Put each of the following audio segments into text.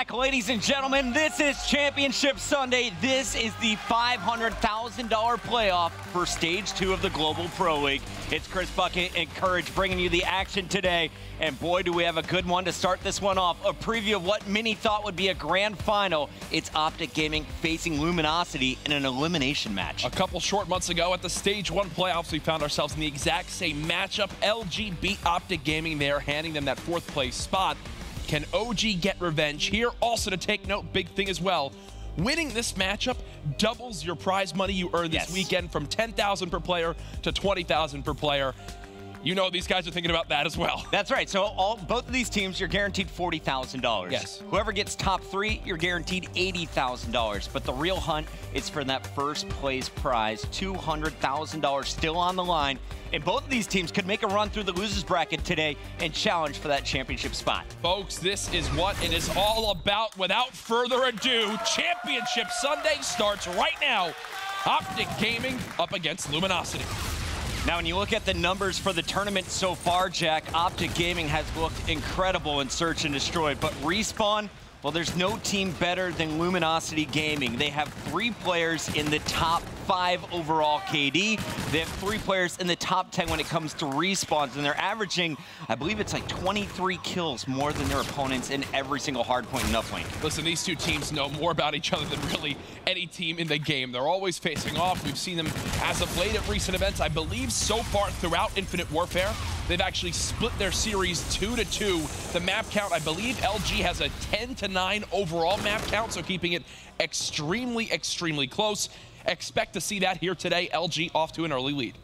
back, ladies and gentlemen. This is Championship Sunday. This is the $500,000 playoff for Stage 2 of the Global Pro League. It's Chris Bucket and Courage bringing you the action today. And boy, do we have a good one to start this one off. A preview of what many thought would be a grand final. It's OpTic Gaming facing Luminosity in an elimination match. A couple short months ago at the Stage 1 playoffs, we found ourselves in the exact same matchup. LG beat OpTic Gaming there, handing them that fourth place spot. Can OG get revenge here? Also to take note, big thing as well, winning this matchup doubles your prize money you earn this weekend from $10,000 per player to $20,000 per player. You know these guys are thinking about that as well. That's right. So both of these teams, you're guaranteed $40,000. Yes. Whoever gets top three, you're guaranteed $80,000. But the real hunt is for that first place prize, $200,000 still on the line. And both of these teams could make a run through the losers bracket today and challenge for that championship spot. Folks, this is what it is all about. Without further ado, Championship Sunday starts right now. OpTic Gaming up against Luminosity. Now, when you look at the numbers for the tournament so far, Jack, OpTic Gaming has looked incredible in Search and Destroy, but Respawn, well, there's no team better than Luminosity Gaming. They have 3 players in the top 5 overall KD. They have 3 players in the top 10 when it comes to respawns, and they're averaging, I believe it's like 23 kills more than their opponents in every single hardpoint and uplink. Listen, these two teams know more about each other than really any team in the game. They're always facing off. We've seen them as of late at recent events. I believe so far throughout Infinite Warfare, they've actually split their series 2-2. The map count, I believe LG has a 10-9 overall map count, so keeping it extremely, extremely close. Expect to see that here today. LG off to an early lead.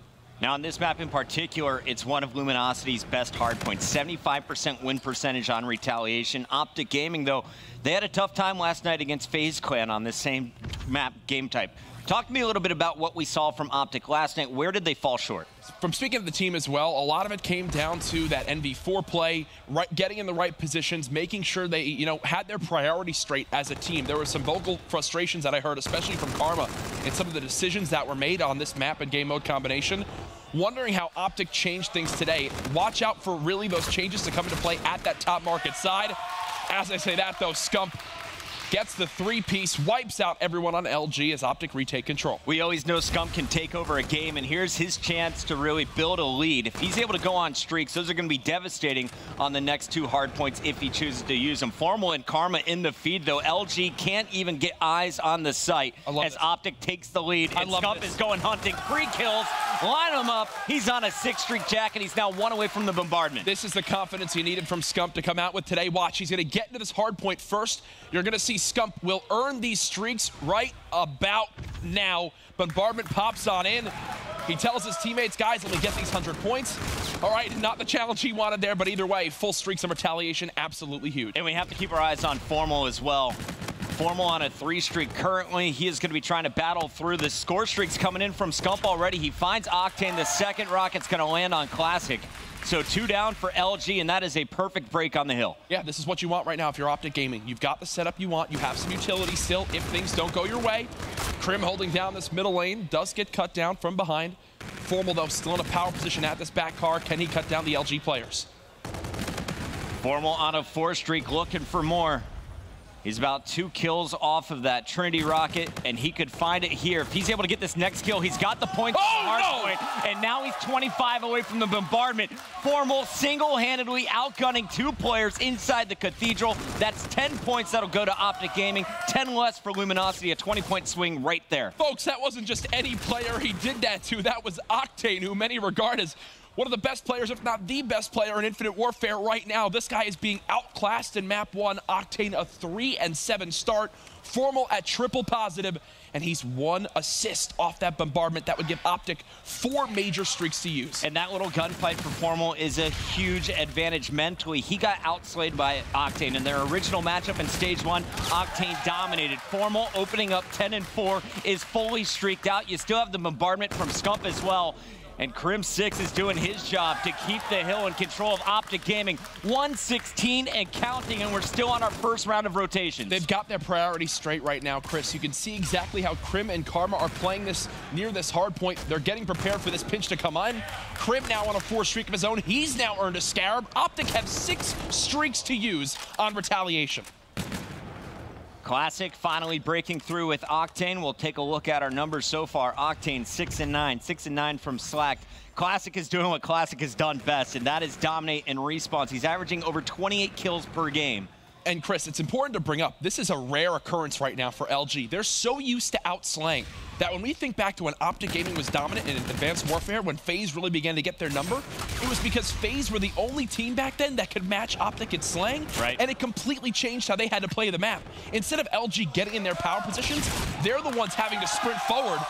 Now, on this map in particular, it's one of Luminosity's best hardpoints. 75% win percentage on retaliation. OpTic Gaming, though, they had a tough time last night against FaZe Clan on this same map game type. Talk to me a little bit about what we saw from OpTic last night. Where did they fall short? From speaking of the team as well, a lot of it came down to that NV4 play, getting in the right positions, making sure they, had their priorities straight as a team. There were some vocal frustrations that I heard, especially from Karma, in some of the decisions that were made on this map and game mode combination. Wondering how OpTic changed things today. Watch out for really those changes to come into play at that top market side. As I say that, though, Scump gets the 3-piece, wipes out everyone on LG as OpTic retake control. We always know Scump can take over a game, and here's his chance to really build a lead. If he's able to go on streaks, those are going to be devastating on the next 2 hard points if he chooses to use them. Formal and Karma in the feed, though. LG can't even get eyes on the site as OpTic takes the lead. And Scump is going hunting. 3 kills, line him up. He's on a 6-streak jack, and he's now 1 away from the bombardment. This is the confidence he needed from Scump to come out with today. Watch, he's going to get into this hard point first. You're going to see Scump will earn these streaks right about now. Bombardment pops on in. He tells his teammates, guys, let me get these 100 points. All right, not the challenge he wanted there, but either way, full streaks of retaliation, absolutely huge. And we have to keep our eyes on Formal as well. Formal on a 3-streak currently. He is going to be trying to battle through the score streaks coming in from Scump already. He finds Octane. The second rocket's going to land on Classic. So 2 down for LG, and that is a perfect break on the hill. Yeah, this is what you want right now if you're OpTic Gaming. You've got the setup you want. You have some utility still if things don't go your way. Krim holding down this middle lane, does get cut down from behind. Formal, though, still in a power position at this back car. Can he cut down the LG players? Formal on a 4-streak looking for more. He's about 2 kills off of that Trinity rocket, and he could find it here. If he's able to get this next kill, he's got the points from the Hardpoint, and now he's 25 away from the bombardment. Formal single-handedly outgunning 2 players inside the Cathedral. That's 10 points that'll go to OpTic Gaming, 10 less for Luminosity, a 20-point swing right there. Folks, that wasn't just any player he did that to. That was Octane, who many regard as one of the best players, if not the best player in Infinite Warfare right now. This guy is being outclassed in map 1. Octane a 3-7 start. Formal at triple positive, and he's 1 assist off that bombardment. That would give OpTic 4 major streaks to use. And that little gunfight for Formal is a huge advantage mentally. He got outslayed by Octane in their original matchup in Stage 1. Octane dominated. Formal opening up 10-4 is fully streaked out. You still have the bombardment from Scump as well. And Crim 6 is doing his job to keep the hill in control of OpTic Gaming. 116 and counting, and we're still on our first round of rotations. They've got their priorities straight right now, Chris. You can see exactly how Crim and Karma are playing this near this hard point. They're getting prepared for this pinch to come on. Crim now on a 4-streak of his own. He's now earned a Scarab. OpTic have 6 streaks to use on retaliation. Classic finally breaking through with Octane. We'll take a look at our numbers so far. Octane 6-9, 6-9 from Slack. Classic is doing what Classic has done best, and that is dominate and respawns. He's averaging over 28 kills per game. And Chris, it's important to bring up, this is a rare occurrence right now for LG. They're so used to outslaying that when we think back to when OpTic Gaming was dominant in Advanced Warfare, when FaZe really began to get their number, it was because FaZe were the only team back then that could match OpTic at slaying, and it completely changed how they had to play the map. Instead of LG getting in their power positions, they're the ones having to sprint forward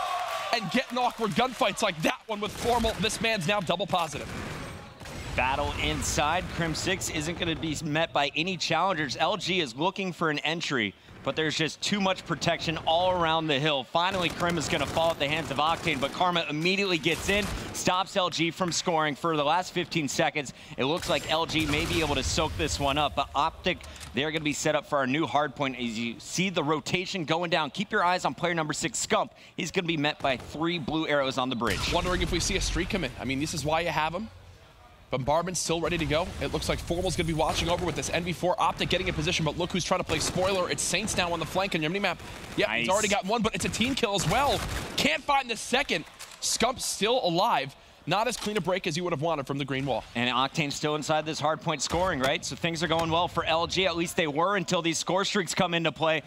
and get in awkward gunfights like that one with Formal. This man's now double positive. Battle inside. Crim6 isn't going to be met by any challengers. LG is looking for an entry, but there's just too much protection all around the hill. Finally, Crim is going to fall at the hands of Octane, but Karma immediately gets in, stops LG from scoring for the last 15 seconds. It looks like LG may be able to soak this one up, but OpTic, they're going to be set up for our new hardpoint. As you see the rotation going down, keep your eyes on player number 6, Scump. He's going to be met by 3 blue arrows on the bridge. Wondering if we see a streak come in. I mean, this is why you have him. Bombardment's still ready to go. It looks like Formal's going to be watching over with this NV4. OpTic getting in position, but look who's trying to play spoiler. It's Saints now on the flank on your mini-map. Yep, nice. He's already got one, but it's a team kill as well. Can't find the second. Scump's still alive. Not as clean a break as you would have wanted from the green wall. And Octane's still inside this hardpoint scoring, right? So things are going well for LG. At least they were until these score streaks come into play.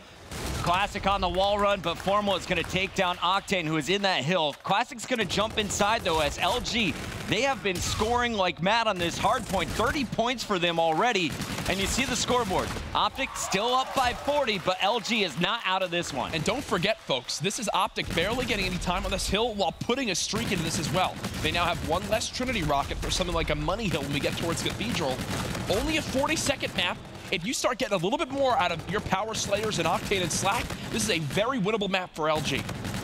Classic on the wall run, but Formal is going to take down Octane, who is in that hill. Classic's going to jump inside, though, as LG, they have been scoring like mad on this hardpoint. 30 points for them already, and you see the scoreboard. OpTic still up by 40, but LG is not out of this one. And don't forget, folks, this is OpTic barely getting any time on this hill while putting a streak into this as well. They now have one less Trinity rocket for something like a Money Hill when we get towards Cathedral. Only a 40-second map. If you start getting a little bit more out of your power slayers and Octane and Slack, this is a very winnable map for LG.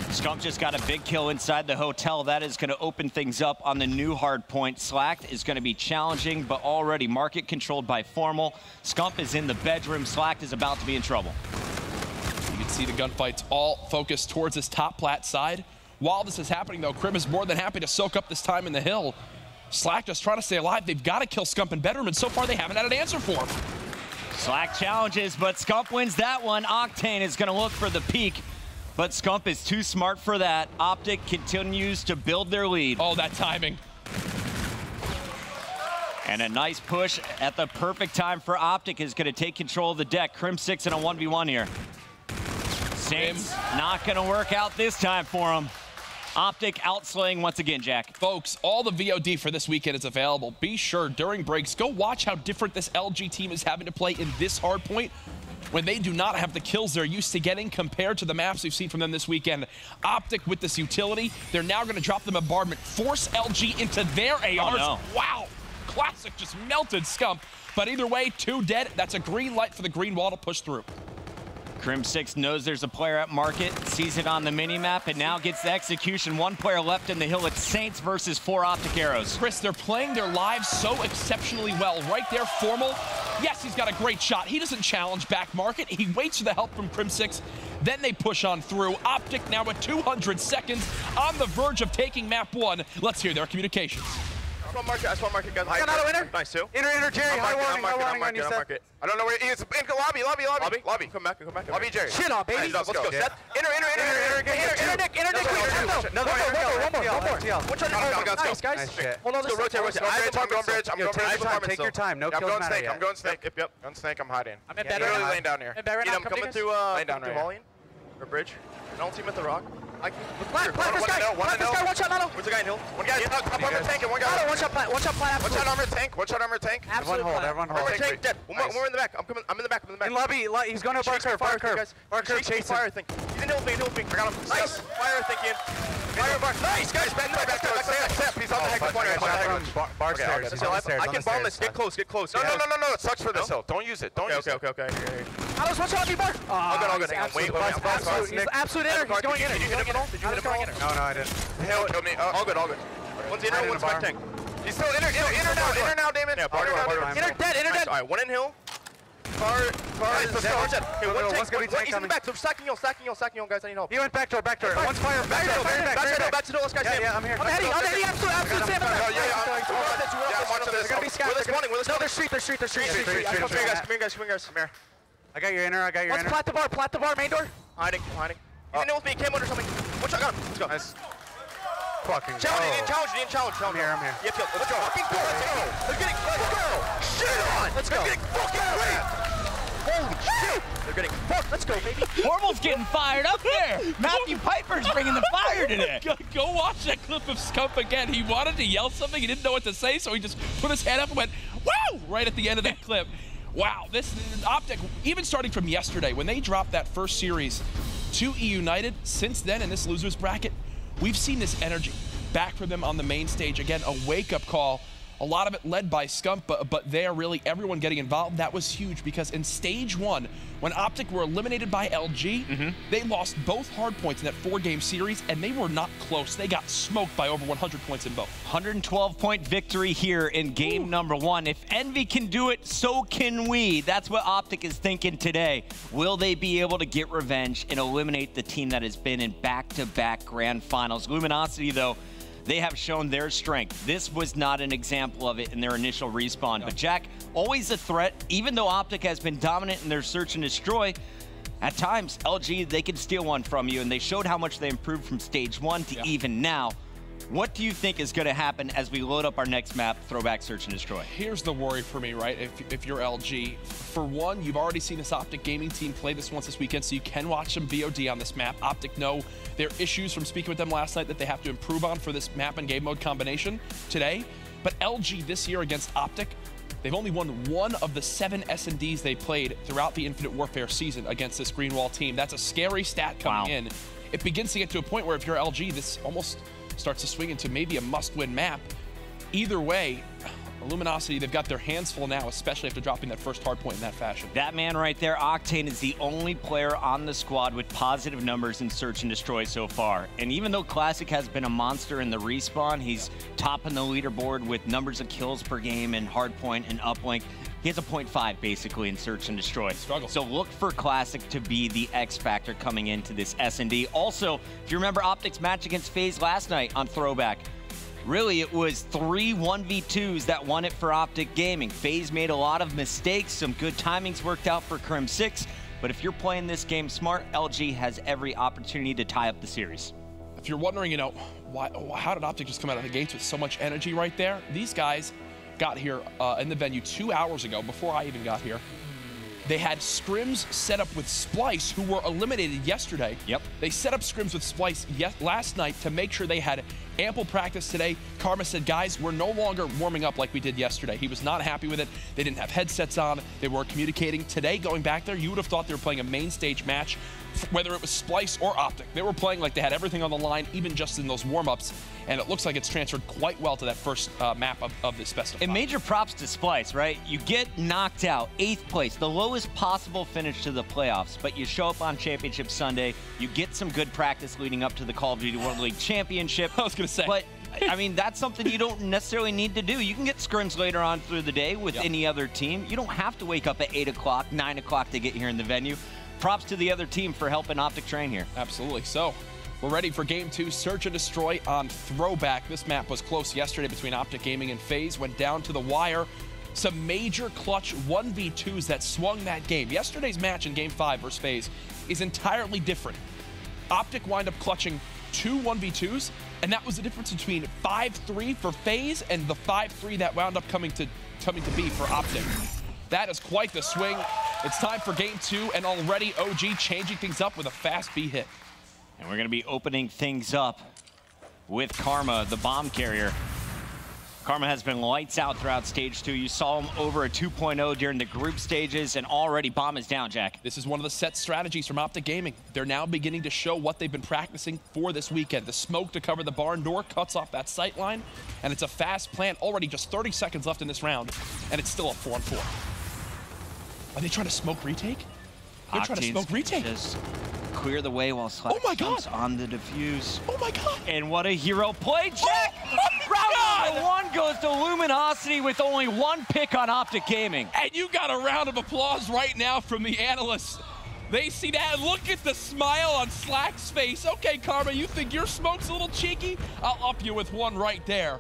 Scump just got a big kill inside the hotel. That is going to open things up on the new hard point. Slack is going to be challenging, but already market controlled by Formal. Scump is in the bedroom. Slack is about to be in trouble. You can see the gunfights all focused towards this top plat side. While this is happening, though, Crim is more than happy to soak up this time in the hill. Slack just trying to stay alive. They've got to kill Scump in bedroom, and so far they haven't had an answer for him. Slack challenges, but Scump wins that one. Octane is going to look for the peak, but Scump is too smart for that. OpTic continues to build their lead. Oh, that timing. And a nice push at the perfect time for OpTic is going to take control of the deck. Crim6 in a 1v1 here. Saints not going to work out this time for him. OpTic outslaying once again, Jack. Folks, all the VOD for this weekend is available. Be sure during breaks, go watch how different this LG team is having to play in this hardpoint when they do not have the kills they're used to getting compared to the maps we've seen from them this weekend. OpTic with this utility, they're now going to drop the bombardment, force LG into their ARs. Oh, no. Wow, Classic just melted Scump. But either way, 2 dead. That's a green light for the green wall to push through. Crim6 knows there's a player at market, sees it on the mini-map, and now gets the execution. 1 player left in the hill. It's Saints versus 4 OpTic arrows. Chris, they're playing their lives so exceptionally well. Right there, Formal. Yes, he's got a great shot. He doesn't challenge back market. He waits for the help from Crim6. Then they push on through. OpTic now at 200 seconds on the verge of taking map 1. Let's hear their communications. I spawn market, guys. I got another winner. Nice, too. Inner, Jerry. High warning on you, Seth. I don't know where he is. Lobby. Come back. Lobby, Jerry. Shit on, baby. Let's go, Seth. Inner, Nick. Another one more. Which one? Nice, guys. Hold on, let's go rotate. I'm going bridge. I'm going bridge. Take your time. No kills matter yet. I'm going snake. Yep. On snake, I'm hiding. I'm in bed right now. Laying down here. I'm coming through lane down right or bridge. I don't see him at the rock. Plant this guy. One shot, Nano. Where's the guy in hill? One guy up armor tank and one guy. One shot plant. One shot armor tank. One shot armor tank. Absolute hold. Everyone hold. Armor tank dead. We're in the back. I'm in the back. In lobby. He's going to bar curve. Bar curve. Chase fire thing. He's in hill thing. I got him. Nice. Fire thinking. Fire bar. Nice guys. Back. He's on the heck corner. Bar stairs. I can bomb this. Get close. No. It sucks for this hill. Don't use it. Okay. Alex, one shot on you, bar. All good. Wait. He's absolute inner. He's going inner. Did you hit him at all? No, I didn't. Hill killed me. All good. One's inner, one's back tank. He's still inner now, Damon. Inner dead. Alright, one in hill. Far is dead. Okay, one's gonna be tank. He's in the back. Stacking hill, guys. I need help. He went back door. One's fire. Back to the last guy. Yeah, I'm here. I'm heading. Absolute Sam. They're gonna be scattered. No, they're street. Come here, guys. I got your inner, I got your inner. Plat the bar, main door. Hiding. He's in there with me, came under something. One shot, got him. Let's go. Nice. Fucking Challenge. I'm here. Yep. Let's go. Fucking go. Let's go. Shit on. Let's go. They're getting fucking raped. Holy shit. They're getting fucked. Let's go, baby. Formal's getting fired up there. Matthew Piper's bringing the fire today. Go watch that clip of Scump again. He wanted to yell something. He didn't know what to say, so he just put his hand up and went, "Woo!" right at the end of that clip. Wow, this OpTic, even starting from yesterday, when they dropped that first series to E United, since then in this loser's bracket, we've seen this energy back from them on the main stage. Again, a wake-up call. A lot of it led by Scump, but there really everyone getting involved. That was huge because in stage 1, when OpTic were eliminated by LG, they lost both hardpoints in that 4-game series, and they were not close. They got smoked by over 100 points in both. 112-point victory here in game number 1. If Envy can do it, so can we. That's what OpTic is thinking today. Will they be able to get revenge and eliminate the team that has been in back-to-back grand finals? Luminosity, though, they have shown their strength. This was not an example of it in their initial respawn. But Jack, always a threat. Even though OpTic has been dominant in their search and destroy, at times, LG, they can steal one from you, and they showed how much they improved from stage 1 to even now. What do you think is going to happen as we load up our next map, Throwback Search and Destroy? Here's the worry for me, right? If you're LG, for one, you've already seen this OpTic gaming team play this once this weekend, so you can watch some VOD on this map. OpTic know their issues from speaking with them last night that they have to improve on for this map and game mode combination today. But LG this year against OpTic, they've only won 1 of the 7 S&Ds they played throughout the Infinite Warfare season against this Green Wall team. That's a scary stat coming in. It begins to get to a point where if you're LG, this almost starts to swing into maybe a must-win map. Either way, Luminosity, they've got their hands full now, especially after dropping that first hardpoint in that fashion. That man right there, Octane, is the only player on the squad with positive numbers in Search and Destroy so far. And even though Classic has been a monster in the respawn, he's topping the leaderboard with numbers of kills per game in Hardpoint and Uplink. He has a 0.5 basically in Search and Destroy. Struggle. So look for Classic to be the X factor coming into this S&D. Also, if you remember OpTic's match against FaZe last night on Throwback, really it was 3 1v2s that won it for OpTic Gaming. FaZe made a lot of mistakes. Some good timings worked out for Crim 6. But if you're playing this game smart, LG has every opportunity to tie up the series. If you're wondering, you know, how did OpTic just come out of the gates with so much energy right there? These guys got here in the venue 2 hours ago, before I even got here. They had scrims set up with Splice, who were eliminated yesterday. Yep. They set up scrims with Splice last night to make sure they had ample practice today. Karma said, guys, we're no longer warming up like we did yesterday. He was not happy with it. They didn't have headsets on. They weren't communicating. Today, going back there, you would have thought they were playing a main stage match, whether it was Splice or OpTic. They were playing like they had everything on the line, even just in those warm-ups. And it looks like it's transferred quite well to that first map of this best of 5. And major props to Splice, right? You get knocked out, 8th place, the lowest possible finish to the playoffs, but you show up on Championship Sunday, you get some good practice leading up to the Call of Duty World League Championship. I was going to say. But, I mean, that's something you don't necessarily need to do. You can get scrims later on through the day with any other team. You don't have to wake up at 8 o'clock, 9 o'clock to get here in the venue. Props to the other team for helping OpTic train here. Absolutely. So, we're ready for Game 2, Search and Destroy on Throwback. This map was close yesterday between OpTic Gaming and FaZe. Went down to the wire. Some major clutch 1v2s that swung that game. Yesterday's match in Game 5 versus FaZe is entirely different. OpTic wind up clutching 2 1v2s, and that was the difference between 5-3 for FaZe and the 5-3 that wound up coming to be for OpTic. That is quite the swing. It's time for Game 2, and already OG changing things up with a fast B hit. And we're going to be opening things up with Karma, the bomb carrier. Karma has been lights out throughout Stage 2. You saw him over a 2.0 during the group stages, and already bomb is down, Jack. This is one of the set strategies from OpTic Gaming. They're now beginning to show what they've been practicing for this weekend. The smoke to cover the barn door cuts off that sight line, and it's a fast plant. Already just 30 seconds left in this round, and it's still a 4-on-4. Are they trying to smoke retake? They're trying to smoke retake. Just clear the way while Slack jumps on the defuse. Oh my God! And what a hero play, Jack! Round number 1 goes to Luminosity with only 1 pick on OpTic Gaming. And you got a round of applause right now from the analysts. They see that. Look at the smile on Slack's face. Okay, Karma, you think your smoke's a little cheeky? I'll up you with 1 right there.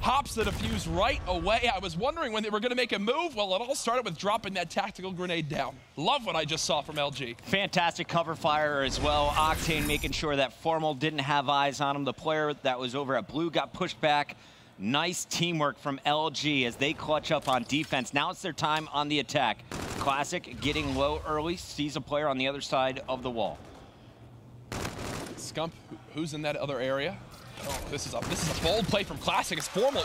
hops the defuse right away. I was wondering when they were going to make a move. Well, it all started with dropping that tactical grenade down. Love what I just saw from LG. Fantastic cover fire as well. Octane making sure that Formal didn't have eyes on him. The player that was over at blue got pushed back. Nice teamwork from LG as they clutch up on defense. Now it's their time on the attack. Classic getting low early, sees a player on the other side of the wall. Scump, who's in that other area? Oh, this is a bold play from Classic. It's Formal.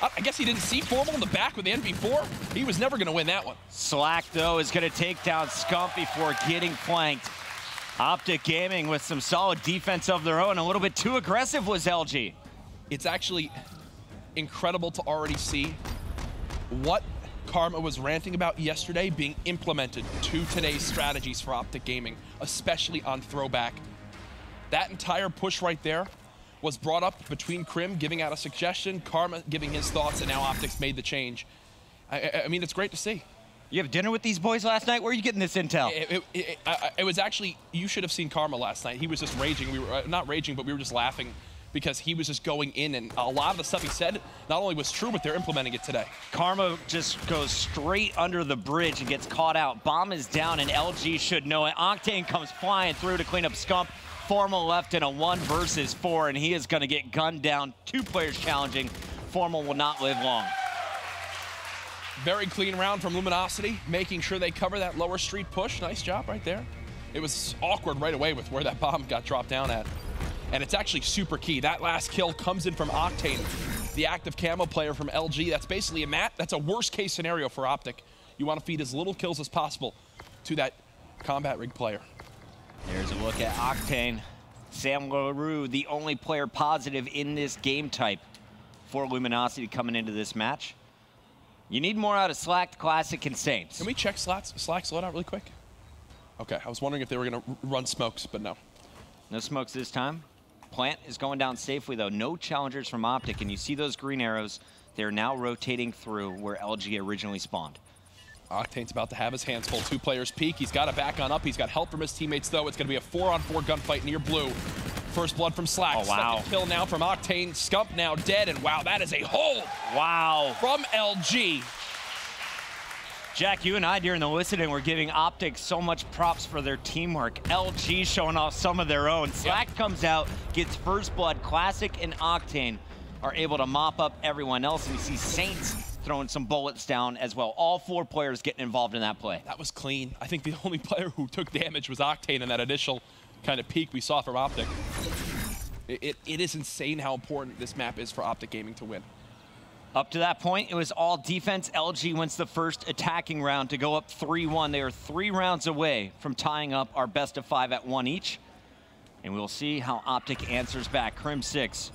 I guess he didn't see Formal in the back with the NV4. He was never going to win that one. Slack, though, is going to take down Scump before getting flanked. OpTic Gaming with some solid defense of their own. A little bit too aggressive was LG. It's actually incredible to already see what Karma was ranting about yesterday being implemented to today's strategies for OpTic Gaming, especially on throwback. That entire push right there was brought up between Krim giving out a suggestion, Karma giving his thoughts, and now OpTic's made the change. I mean, it's great to see. You have dinner with these boys last night? Where are you getting this intel? It was actually, you should have seen Karma last night. He was just raging. We were not raging, but we were just laughing because he was just going in, and a lot of the stuff he said not only was true, but they're implementing it today. Karma just goes straight under the bridge and gets caught out. Bomb is down, and LG should know it. Octane comes flying through to clean up Scump. Formal left in a 1 versus 4, and he is going to get gunned down. 2 players challenging. Formal will not live long. Very clean round from Luminosity, making sure they cover that lower street push. Nice job right there. It was awkward right away with where that bomb got dropped down at. And it's actually super key. That last kill comes in from Octane, the active camo player from LG. That's basically a mat. That's a worst case scenario for OpTic. You want to feed as little kills as possible to that combat rig player. There's a look at Octane. Sam LaRue, the only player positive in this game type for Luminosity coming into this match. You need more out of Slack, Classic, and Saints. Can we check Slack's loadout really quick? Okay, I was wondering if they were going to run smokes, but no. No smokes this time. Plant is going down safely, though. No challengers from OpTic, and you see those green arrows. They're now rotating through where LG originally spawned. Octane's about to have his hands full. 2 players peek. He's got it back on up. He's got help from his teammates, though. It's going to be a 4-on-4 gunfight near blue. First blood from Slack. Oh, wow. Second kill now from Octane. Scump now dead, and wow, that is a hold. Wow. From LG. Jack, you and I during the listening were giving OpTic so much props for their teamwork. LG showing off some of their own. Slack comes out, gets first blood. Classic and Octane are able to mop up everyone else, and you see Saints throwing some bullets down as well. All 4 players getting involved in that play. That was clean. I think the only player who took damage was Octane in that initial kind of peak we saw from OpTic. It is insane how important this map is for OpTic Gaming to win. Up to that point, it was all defense. LG wins the first attacking round to go up 3-1. They are 3 rounds away from tying up our best of 5 at 1 each. And we'll see how OpTic answers back. Crim 6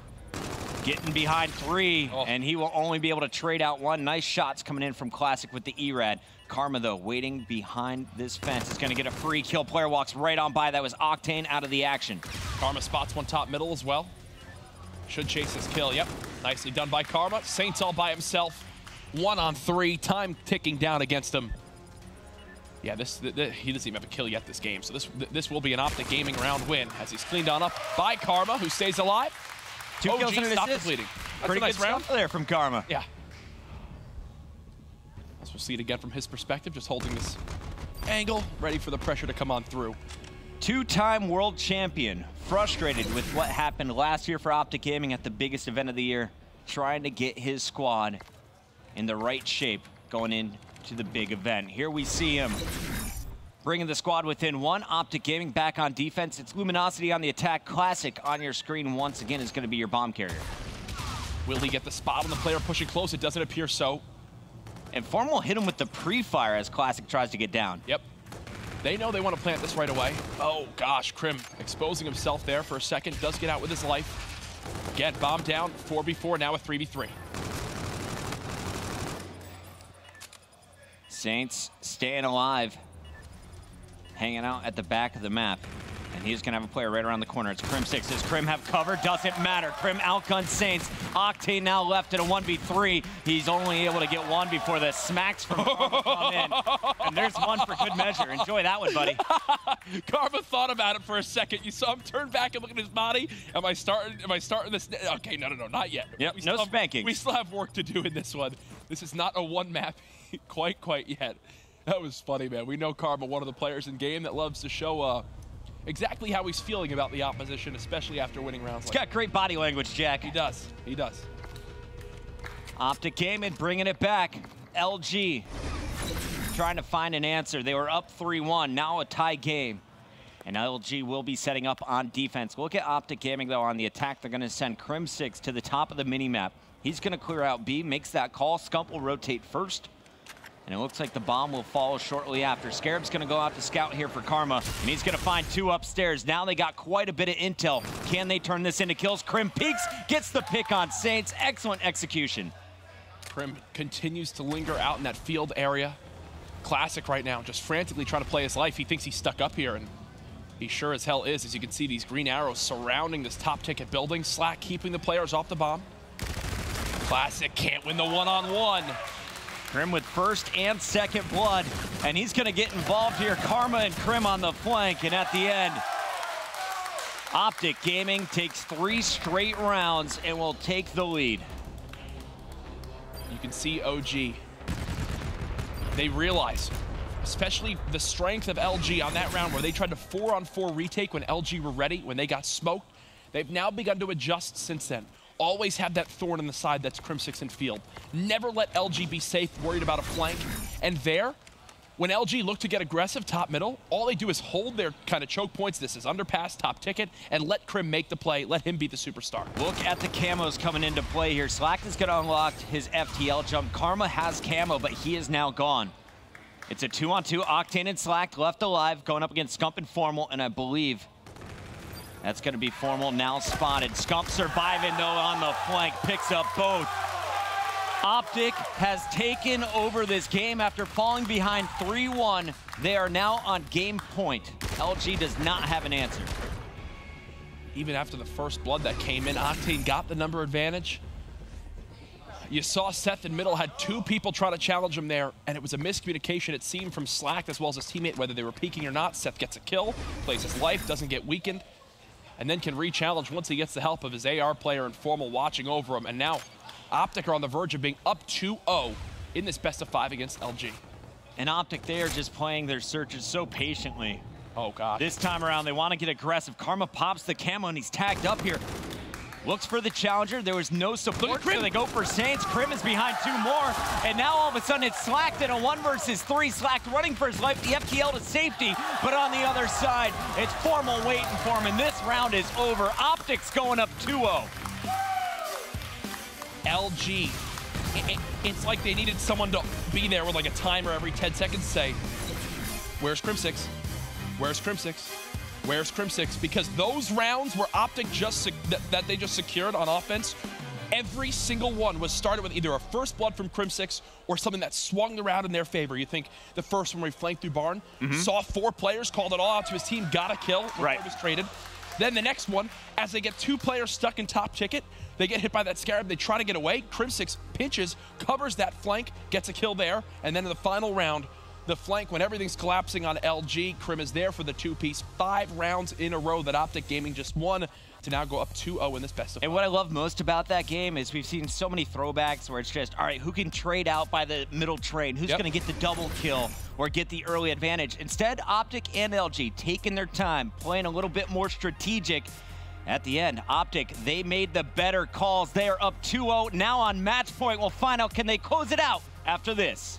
getting behind 3, and he will only be able to trade out 1. Nice shots coming in from Classic with the ERAD. Karma, though, waiting behind this fence. Is going to get a free kill. Player walks right on by. That was Octane out of the action. Karma spots one top middle as well. Should chase his kill. Yep, nicely done by Karma. Saints all by himself. 1-on-3. Time ticking down against him. Yeah, he doesn't even have a kill yet this game. So this will be an OpTic Gaming round win as he's cleaned on up by Karma, who stays alive. 2 kills and an stop the assist. bleeding. That's Pretty a nice good round stuff there from Karma. Yeah. As we'll see it again from his perspective, just holding this angle, ready for the pressure to come on through. 2-time world champion, frustrated with what happened last year for OpTic Gaming at the biggest event of the year, trying to get his squad in the right shape going into the big event. Here we see him bringing the squad within 1. OpTic Gaming back on defense. It's Luminosity on the attack. Classic on your screen once again is going to be your bomb carrier. Will he get the spot on the player pushing close? It doesn't appear so. And Formal hit him with the pre-fire as Classic tries to get down. Yep. They know they want to plant this right away. Oh, gosh, Krim exposing himself there for a second. Does get out with his life. Again, bomb down. 4v4, now a 3v3. Saints staying alive. Hanging out at the back of the map. And he's going to have a player right around the corner. It's Crim6. Does Crim have cover? Doesn't matter. Crim outguns Saints. Octane now left in a 1v3. He's only able to get one before the smacks from Karma come in. And there's one for good measure. Enjoy that one, buddy. Karma thought about it for a second. You saw him turn back and look at his body. Am I starting this? Okay, no, not yet. Yep, no spanking. We still have work to do in this one. This is not a one map quite yet. That was funny, man. We know Karma, one of the players in game that loves to show exactly how he's feeling about the opposition, especially after winning rounds. He's got great body language, Jack. He does. He does. OpTic Gaming bringing it back. LG trying to find an answer. They were up 3-1, now a tie game. And LG will be setting up on defense. Look at OpTic Gaming, though, on the attack. They're going to send Crim6 to the top of the mini-map. He's going to clear out B, makes that call. Scump will rotate first. And it looks like the bomb will follow shortly after. Scarab's going to go out to scout here for Karma, and he's going to find two upstairs. Now they got quite a bit of intel. Can they turn this into kills? Crim peeks, gets the pick on Saints. Excellent execution. Crim continues to linger out in that field area. Classic right now, just frantically trying to play his life. He thinks he's stuck up here, and he sure as hell is. As you can see, these green arrows surrounding this top ticket building. Slack keeping the players off the bomb. Classic can't win the one-on-one. Crim with first and second blood, and he's going to get involved here. Karma and Crim on the flank, and at the end, OpTic Gaming takes 3 straight rounds and will take the lead. You can see OG. They realize, especially the strength of LG on that round where they tried to 4-on-4 retake when LG were ready, when they got smoked. They've now begun to adjust since then. Always have that thorn in the side that's Crim6 in field. Never let LG be safe, worried about a flank. And there, when LG look to get aggressive top middle, all they do is hold their kind of choke points. This is underpass, top ticket, and let Crim make the play. Let him be the superstar. Look at the camos coming into play here. Slack is going to unlock his FTL jump. Karma has camo, but he is now gone. It's a 2-on-2. Octane and Slack left alive, going up against Scump and Formal, and I believe that's going to be Formal now spotted. Scump surviving, though, on the flank. Picks up both. OpTic has taken over this game after falling behind 3-1. They are now on game point. LG does not have an answer. Even after the first blood that came in, Octane got the number advantage. You saw Seth in middle had 2 people try to challenge him there, and it was a miscommunication, it seemed, from Slack as well as his teammate, whether they were peeking or not. Seth gets a kill, plays his life, doesn't get weakened, and then can re-challenge once he gets the help of his AR player and Formal watching over him. And now OpTic are on the verge of being up 2-0 in this best of 5 against LG. And OpTic, they are just playing their searches so patiently. Oh, God. This time around, they want to get aggressive. Karma pops the camo, and he's tagged up here. Looks for the challenger. There was no support, so they go for Saints. Crim is behind 2 more, and now all of a sudden it's Slack in a 1 versus 3. Slack running for his life, the FTL to safety, but on the other side, it's Formal waiting for him, and this round is over. OpTic's going up 2-0. LG, it's like they needed someone to be there with like a timer every 10 seconds to say, where's Crim6? Where's Crim6? Where's Crim6? Because those rounds where OpTic that they just secured on offense, every single one was started with either a first blood from Crim6 or something that swung the round in their favor. You think the first one where he flanked through Barn, saw 4 players, called it all out to his team, got a kill before he was traded. Then the next one, as they get 2 players stuck in top ticket, they get hit by that Scarab, they try to get away. Crim6 pinches, covers that flank, gets a kill there, and then in the final round, the flank, when everything's collapsing on LG, Crim is there for the 2-piece. 5 rounds in a row that OpTic Gaming just won to now go up 2-0 in this best of 5. And what I love most about that game is we've seen so many throwbacks where it's just, all right, who can trade out by the middle trade? Who's going to get the double kill or get the early advantage? Instead, OpTic and LG taking their time, playing a little bit more strategic. At the end, OpTic, they made the better calls. They are up 2-0. Now on match point, we'll find out, can they close it out after this?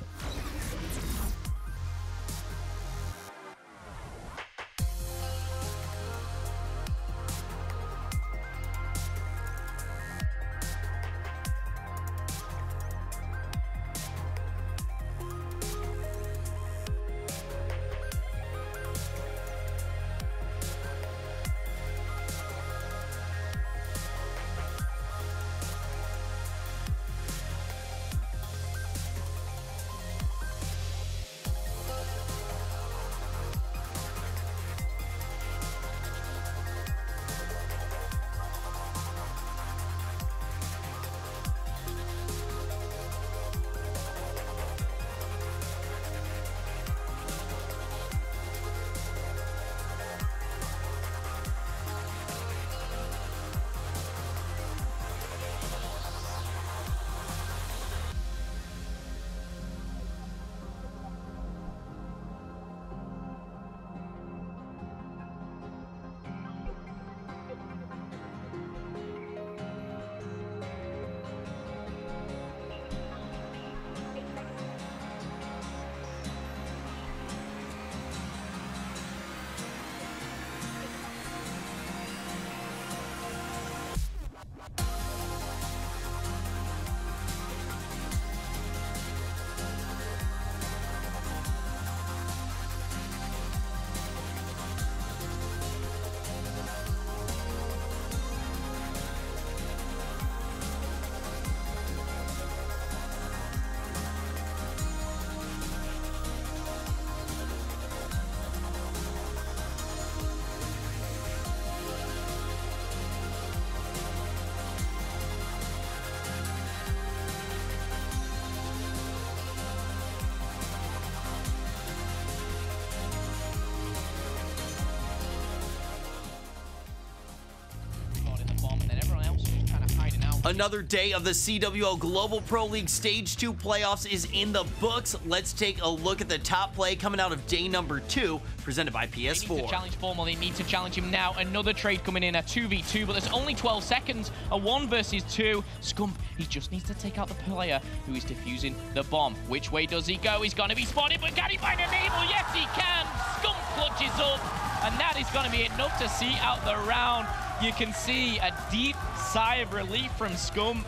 Another day of the CWL Global Pro League Stage 2 playoffs is in the books. Let's take a look at the top play coming out of day number 2, presented by PS4. They need to challenge Formal, they need to challenge him now. Another trade coming in, a 2v2, but there's only 12 seconds. A 1 versus 2. Scump, he just needs to take out the player who is defusing the bomb. Which way does he go? He's going to be spotted, but can he find an able? Yes, he can. Scump clutches up, and that is going to be enough to see out the round. You can see a deep sigh of relief from Scump.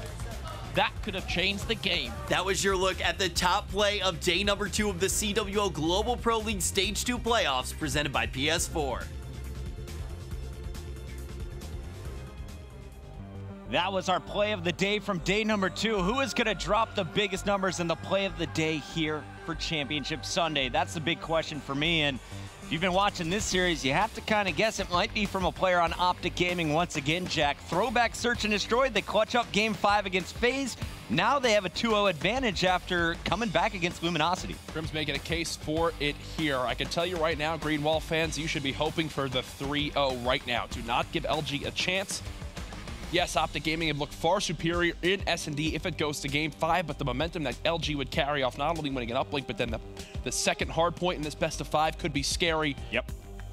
That could have changed the game. That was your look at the top play of day number 2 of the CWL Global Pro League Stage 2 playoffs, presented by PS4. That was our play of the day from day number 2. Who is going to drop the biggest numbers in the play of the day here for Championship Sunday? That's the big question for me. And if you've been watching this series, you have to kind of guess it might be from a player on OpTic Gaming once again, Jack. Throwback Search and Destroy. They clutch up Game 5 against FaZe. Now they have a 2-0 advantage after coming back against Luminosity. Grim's making a case for it here. I can tell you right now, Greenwall fans, you should be hoping for the 3-0 right now. Do not give LG a chance. Yes, OpTic Gaming have looked far superior in S&D if it goes to Game 5, but the momentum that LG would carry off not only winning an Uplink, but then the second Hardpoint in this best of 5 could be scary. Yep.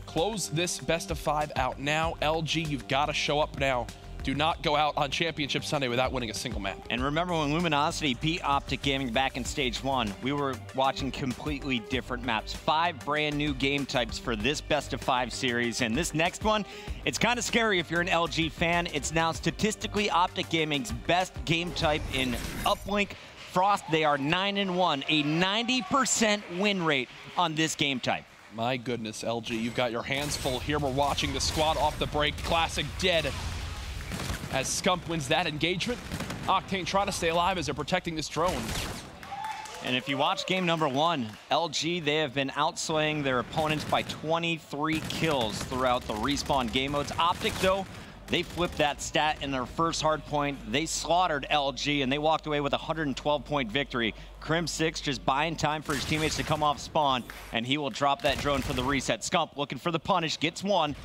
Close this best of 5 out now. LG, you've got to show up now. Do not go out on Championship Sunday without winning a single map. And remember when Luminosity beat OpTic Gaming back in Stage 1, we were watching completely different maps. 5 brand new game types for this best of 5 series. And this next one, it's kind of scary if you're an LG fan. It's now statistically OpTic Gaming's best game type in Uplink. Frost, they are 9-1, a 90% win rate on this game type. My goodness, LG, you've got your hands full here. We're watching the squad off the break. Classic dead as Scump wins that engagement. Octane trying to stay alive as they're protecting this drone. And if you watch game number 1, LG, they have been outslaying their opponents by 23 kills throughout the respawn game modes. OpTic, though, they flipped that stat in their first hardpoint. They slaughtered LG, and they walked away with a 112-point victory. Crim6 just buying time for his teammates to come off spawn, and he will drop that drone for the reset. Scump looking for the punish, gets one,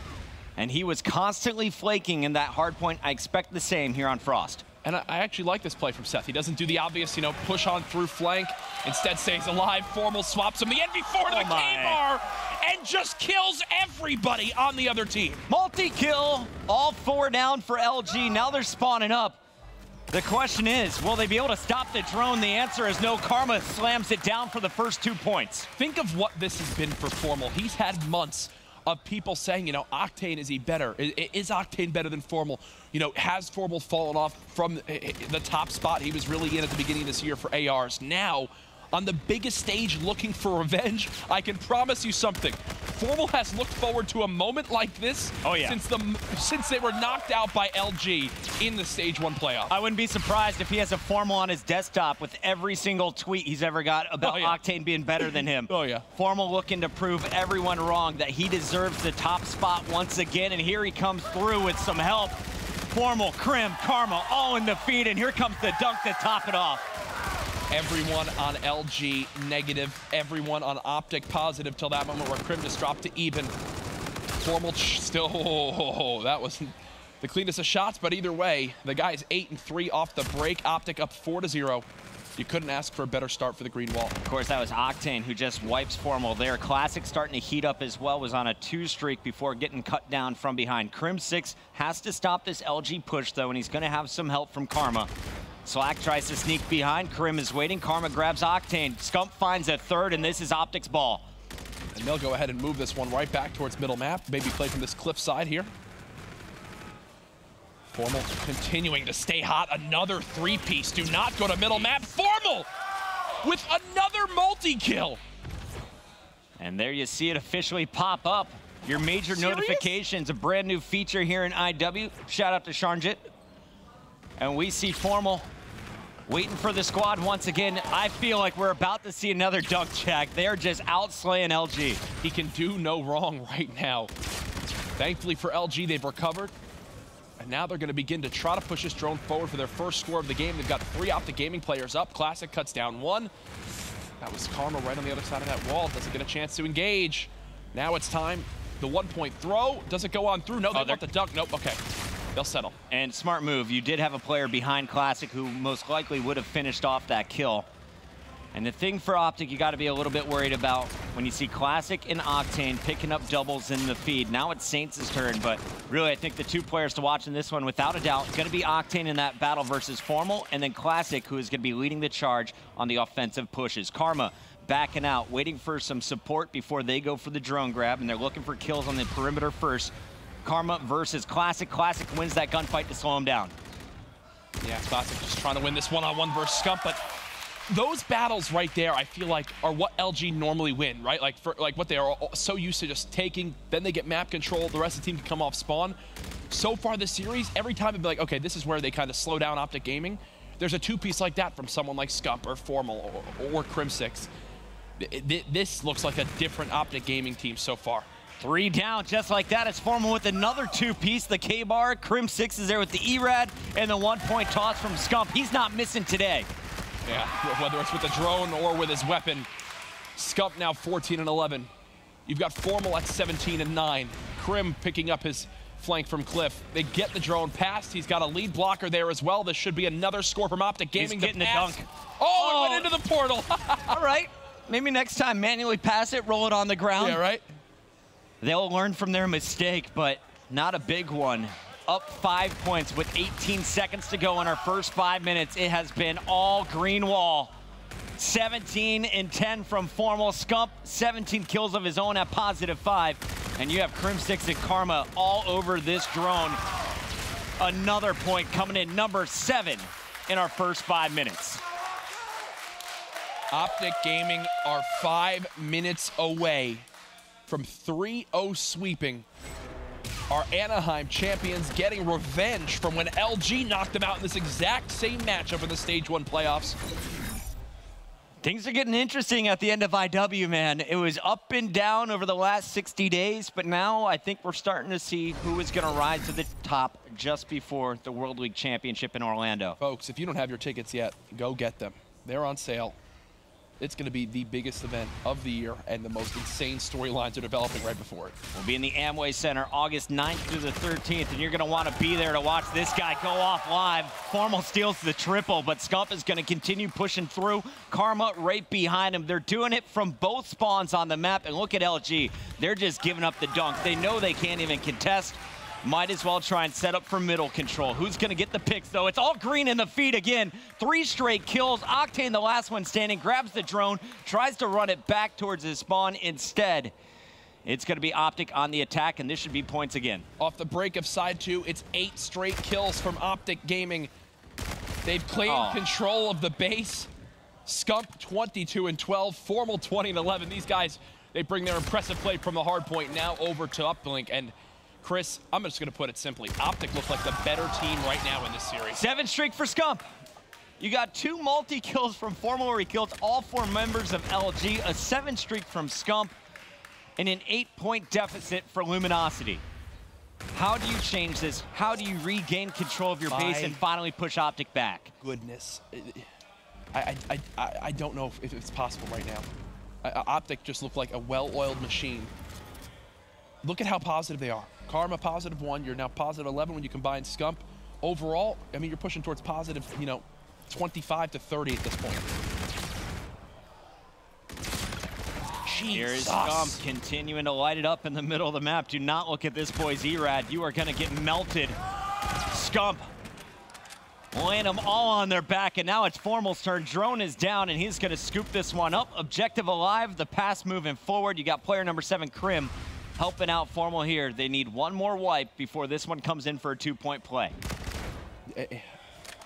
and he was constantly flaking in that hardpoint. I expect the same here on Frost. And I actually like this play from Seth. He doesn't do the obvious, you know, push on through flank. Instead stays alive. Formal swaps him the NV4 to the K-bar and just kills everybody on the other team. Multi-kill, all 4 down for LG. Now they're spawning up. The question is, will they be able to stop the drone? The answer is no. Karma slams it down for the first 2 points. Think of what this has been for Formal. He's had months of people saying, you know, Octane, is he better? Is Octane better than Formal? You know, has Formal fallen off from the top spot he was really in at the beginning of this year for ARs? Now, on the biggest stage looking for revenge, I can promise you something. Formal has looked forward to a moment like this since they were knocked out by LG in the Stage 1 playoff. I wouldn't be surprised if he has a Formal on his desktop with every single tweet he's ever got about Octane being better than him. Formal looking to prove everyone wrong that he deserves the top spot once again, and here he comes through with some help. Formal, Crim, Karma, all in the feed, and here comes the dunk to top it off. Everyone on LG negative, everyone on OpTic positive till that moment where Crim just dropped to even. Formal still, that wasn't the cleanest of shots, but either way, the guy is 8-3 off the break. OpTic up 4-0. You couldn't ask for a better start for the green wall. Of course, that was Octane who just wipes Formal there. Classic starting to heat up as well, was on a 2 streak before getting cut down from behind. Crim6 has to stop this LG push though, and he's gonna have some help from Karma. Slack tries to sneak behind. Crim is waiting. Karma grabs Octane. Scump finds a third, and this is OpTic's ball. And they'll go ahead and move this one right back towards middle map. Maybe play from this cliff side here. Formal continuing to stay hot. Another 3-piece. Do not go to middle map. Formal with another multi-kill. And there you see it officially pop up. Your major notifications, a brand new feature here in IW. Shout out to Sharnjit. And we see Formal waiting for the squad once again. I feel like we're about to see another dunk check. They're just outslaying LG. He can do no wrong right now. Thankfully for LG, they've recovered. And now they're going to begin to try to push this drone forward for their first score of the game. They've got 3 OpTic Gaming players up. Classic cuts down 1. That was Karma right on the other side of that wall. Doesn't get a chance to engage. Now it's time. The 1-point throw. Does it go on through? No, they want the dunk. Nope. Okay. they'll settle. And smart move. You did have a player behind Classic who most likely would have finished off that kill. And the thing for OpTic you got to be a little bit worried about when you see Classic and Octane picking up doubles in the feed. Now it's Saints' turn, but really I think the two players to watch in this one, without a doubt, going to be Octane in that battle versus Formal, and then Classic, who is going to be leading the charge on the offensive pushes. Karma backing out, waiting for some support before they go for the drone grab, and they're looking for kills on the perimeter first. Karma versus Classic. Classic wins that gunfight to slow him down. Yeah, Classic just trying to win this one-on-one versus Scump, but those battles right there, I feel like, are what LG normally win, right? Like what they are so used to just taking, then they get map control, the rest of the team can come off spawn. So far this series, every time it'd be like, okay, this is where they kind of slow down OpTic Gaming. There's a two-piece like that from someone like Scump or Formal or Crim6. This looks like a different OpTic Gaming team so far. 3 down, just like that. It's Formal with another two-piece, the K-bar. Crim6 is there with the E-Rad, and the one-point toss from Scump. He's not missing today. Yeah, whether it's with the drone or with his weapon. Scump now 14 and 11. You've got Formal at 17 and 9. Crim picking up his flank from Cliff. They get the drone past. He's got a lead blocker there as well. This should be another score from OpTic Gaming. He's getting the dunk. Oh, it went into the portal. All right. Maybe next time manually pass it, roll it on the ground. Yeah, right. They'll learn from their mistake, but not a big one. Up 5 points with 18 seconds to go in our first 5 minutes. It has been all green wall. 17 and 10 from Formal. Scump, 17 kills of his own at +5. And you have Crim6 and Karma all over this drone. Another point coming in, number 7 in our first 5 minutes. OpTic Gaming are 5 minutes away from 3-0 sweeping our Anaheim champions, getting revenge from when LG knocked them out in this exact same matchup in the Stage 1 playoffs. Things are getting interesting at the end of IW, man. It was up and down over the last 60 days, but now I think we're starting to see who is going to rise to the top just before the World League Championship in Orlando. Folks, if you don't have your tickets yet, go get them. They're on sale. It's going to be the biggest event of the year, and the most insane storylines are developing right before it. We'll be in the Amway Center August 9th through the 13th, and you're going to want to be there to watch this guy go off live. Formal steals the triple, but Scump is going to continue pushing through. Karma right behind him. They're doing it from both spawns on the map, and look at LG. They're just giving up the dunk. They know they can't even contest. Might as well try and set up for middle control. Who's going to get the picks, though? It's all green in the feed again. 3 straight kills. Octane, the last one standing, grabs the drone, tries to run it back towards his spawn. Instead, it's going to be OpTic on the attack, and this should be points again. Off the break of side 2, it's 8 straight kills from OpTic Gaming. They've claimed control of the base. Scump 22 and 12, Formal 20 and 11. These guys, they bring their impressive play from the Hardpoint now over to Uplink. And Chris, I'm just going to put it simply. OpTic looks like the better team right now in this series. 7 streak for Scump. You got 2 multi-kills from Formal where he killed all 4 members of LG, a 7 streak from Scump, and an 8-point deficit for Luminosity. How do you change this? How do you regain control of your base and finally push OpTic back? Goodness. I don't know if it's possible right now. OpTic just looked like a well-oiled machine. Look at how positive they are. Karma +1, you're now +11 when you combine Scump. Overall, I mean, you're pushing towards positive, 25 to 30 at this point. Here's Scump continuing to light it up in the middle of the map. Do not look at this boy's E-Rad. You are going to get melted. Scump laying them all on their back, and now it's Formal's turn. Drone is down, and he's going to scoop this one up. Objective alive, the pass moving forward. You got player number 7, Crim, helping out Formal here. They need one more wipe before this one comes in for a 2-point play.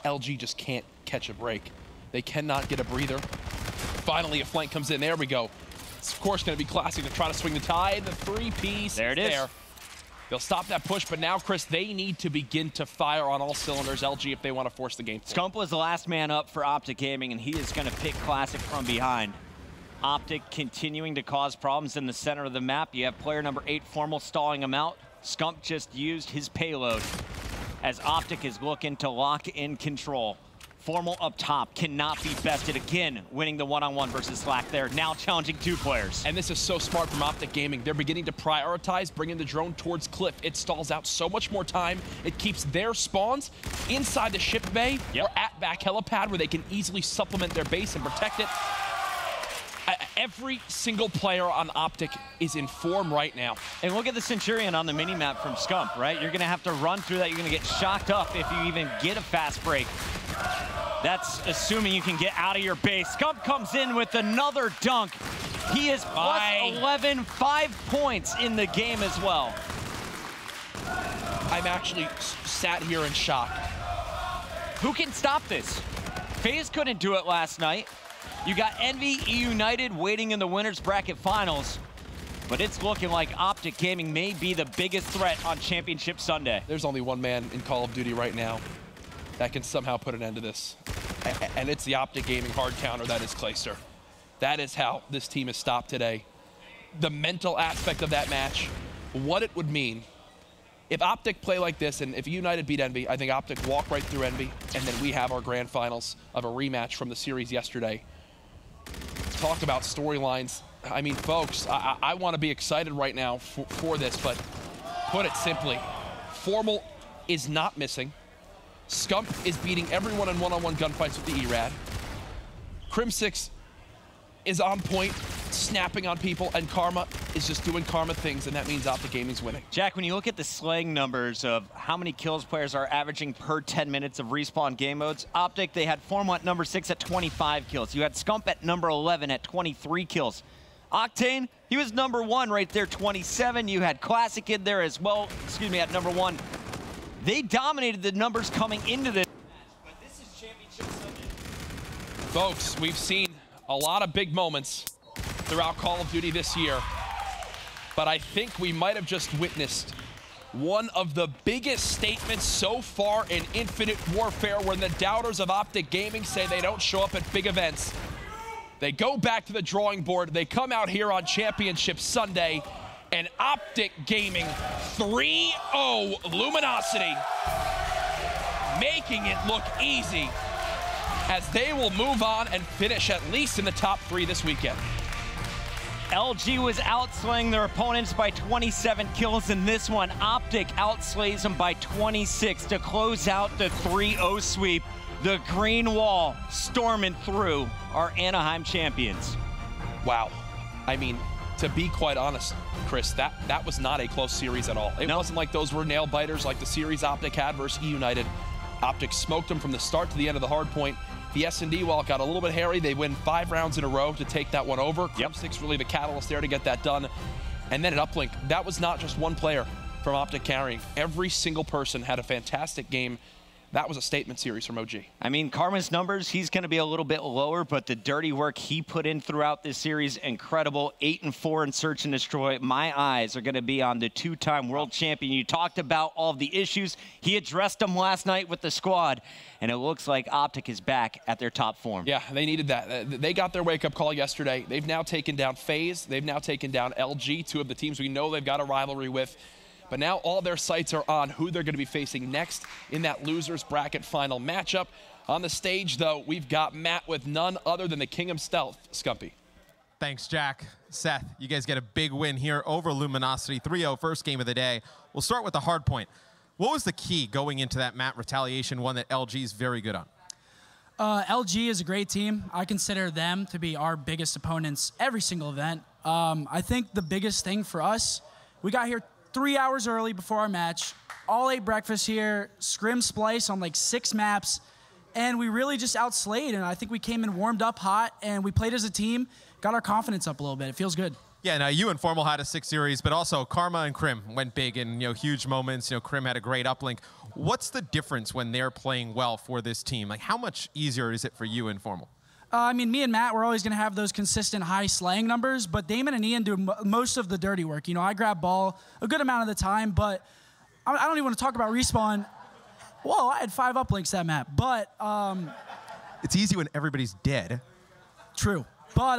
LG just can't catch a break. They cannot get a breather. Finally, a flank comes in. There we go. It's, of course, going to be Classic to try to swing the tide. The 3-piece. There it is. They'll stop that push, but now, Chris, they need to begin to fire on all cylinders, LG, if they want to force the game. Scump was the last man up for OpTic Gaming, and he is going to pick Classic from behind. OpTic continuing to cause problems in the center of the map. You have player number 8, Formal, stalling him out. Scump just used his payload as OpTic is looking to lock in control. Formal up top cannot be bested. Again, winning the one-on-one versus Slack there. Now challenging 2 players. And this is so smart from OpTic Gaming. They're beginning to prioritize bringing the drone towards Cliff. It stalls out so much more time. It keeps their spawns inside the ship bay or at back helipad where they can easily supplement their base and protect it. Every single player on OpTic is in form right now. And look at the Centurion on the mini-map from Scump, right? You're going to have to run through that. You're going to get shocked up if you even get a fast break. That's assuming you can get out of your base. Scump comes in with another dunk. He is plus 11, 5 points in the game as well. I'm actually sat here in shock. Who can stop this? FaZe couldn't do it last night. You got Envy, United waiting in the winners bracket finals, but it's looking like OpTic Gaming may be the biggest threat on Championship Sunday. There's only one man in Call of Duty right now that can somehow put an end to this, and it's the OpTic Gaming hard counter that is Clayster. That is how this team is stopped today. The mental aspect of that match, what it would mean. If OpTic play like this, and if United beat Envy, I think OpTic walk right through Envy, and then we have our grand finals of a rematch from the series yesterday. Talk about storylines. I mean, folks, I want to be excited right now for this, but put it simply, Formal is not missing. Scump is beating everyone in one-on-one gunfights with the ERAD. Crim6 is on point, snapping on people, and Karma is just doing Karma things, and that means OpTic Gaming's winning. Jack, when you look at the slaying numbers of how many kills players are averaging per 10 minutes of respawn game modes, OpTic, they had Formal at number 6 at 25 kills. You had Scump at number 11 at 23 kills. Octane, he was number 1 right there, 27. You had Classic in there as well, excuse me, at number 1. They dominated the numbers coming into this match, but this is Championship Sunday. Folks, we've seen a lot of big moments throughout Call of Duty this year, but I think we might have just witnessed one of the biggest statements so far in Infinite Warfare, when the doubters of OpTic Gaming say they don't show up at big events. They go back to the drawing board, they come out here on Championship Sunday, and OpTic Gaming 3-0 Luminosity, making it look easy, as they will move on and finish at least in the top 3 this weekend. LG was outslaying their opponents by 27 kills in this one. OpTic outslays them by 26 to close out the 3-0 sweep. The green wall storming through our Anaheim champions. Wow. I mean, to be quite honest, Chris, that was not a close series at all. It wasn't like those were nail biters like the series OpTic had versus United. OpTic smoked them from the start to the end of the hard point. The S&D, while it got a little bit hairy, they win 5 rounds in a row to take that one over. Crim6 really the catalyst there to get that done. And then at Uplink, that was not just one player from OpTic carrying. Every single person had a fantastic game. That was a statement series from OG. I mean, Karma's numbers, he's going to be a little bit lower, but the dirty work he put in throughout this series, incredible. 8-4 in Search and Destroy. My eyes are going to be on the 2-time world champion. You talked about all of the issues. He addressed them last night with the squad, and it looks like OpTic is back at their top form. Yeah, they needed that. They got their wake-up call yesterday. They've now taken down FaZe. They've now taken down LG, 2 of the teams we know they've got a rivalry with. But now all their sights are on who they're going to be facing next in that losers bracket final matchup. On the stage, though, we've got Matt with none other than the king himself, Scumpy. Thanks, Jack. Seth, you guys get a big win here over Luminosity, 3-0, first game of the day. We'll start with the Hardpoint. What was the key going into that map retaliation, one that LG is very good on? LG is a great team. I consider them to be our biggest opponents every single event. I think the biggest thing for us, we got here 3 hours early before our match, all ate breakfast here, scrim splice on like 6 maps, and we really just outslayed, and I think we came in warmed up hot, and we played as a team, got our confidence up a little bit. It feels good. Yeah, now you and Formal had a 6 series, but also Karma and Crim went big in huge moments. Crim had a great uplink. What's the difference when they're playing well for this team? Like, how much easier is it for you and Formal? I mean, me and Matt, we're always going to have those consistent high slaying numbers, but Damon and Ian do most of the dirty work. I grab ball a good amount of the time, but I don't even want to talk about respawn. Whoa, I had 5 uplinks that map, but... it's easy when everybody's dead. True, but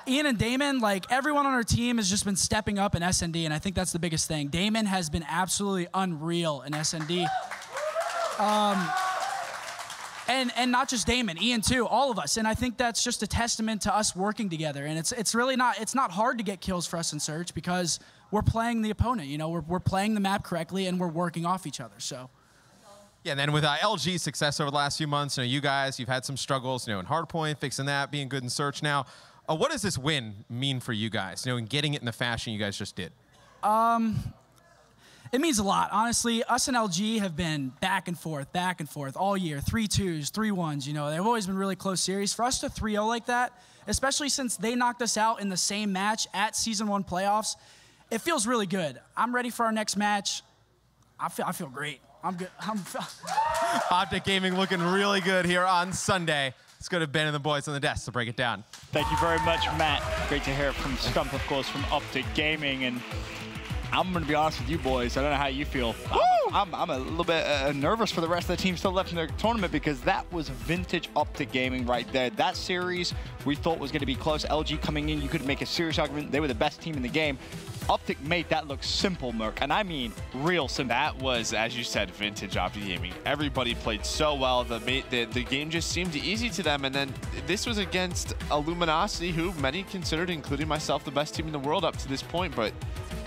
Ian and Damon, like everyone on our team has just been stepping up in S&D, and I think that's the biggest thing. Damon has been absolutely unreal in S&D. And not just Damon, Ian too, all of us. And I think that's just a testament to us working together. And it's really not hard to get kills for us in Search because we're playing the opponent. You know, we're playing the map correctly and we're working off each other. So. Yeah, and then with LG's success over the last few months, you know, you guys, you've had some struggles, you know, in Hardpoint, fixing that, being good in Search now. What does this win mean for you guys, you know, in getting it in the fashion you guys just did? It means a lot. Honestly, us and LG have been back and forth all year. 3-2s, 3-1s, you know. They've always been really close series. For us to 3-0 like that, especially since they knocked us out in the same match at Season 1 playoffs, it feels really good. I'm ready for our next match. I feel great. I'm good. OpTic Gaming looking really good here on Sunday. Let's go to Ben and the boys on the desk to break it down. Thank you very much, Matt. Great to hear from Scump, of course, from OpTic Gaming. And I'm going to be honest with you boys. I don't know how you feel. I'm a little bit nervous for the rest of the team still left in the tournament because that was vintage OpTic Gaming right there. That series we thought was going to be close. LG coming in, you could make a serious argument. They were the best team in the game. OpTic made that look simple, Merc, and I mean real simple. That was, as you said, vintage OpTic Gaming. Everybody played so well. The game just seemed easy to them, and then this was against a Luminosity who many considered, including myself, the best team in the world up to this point, but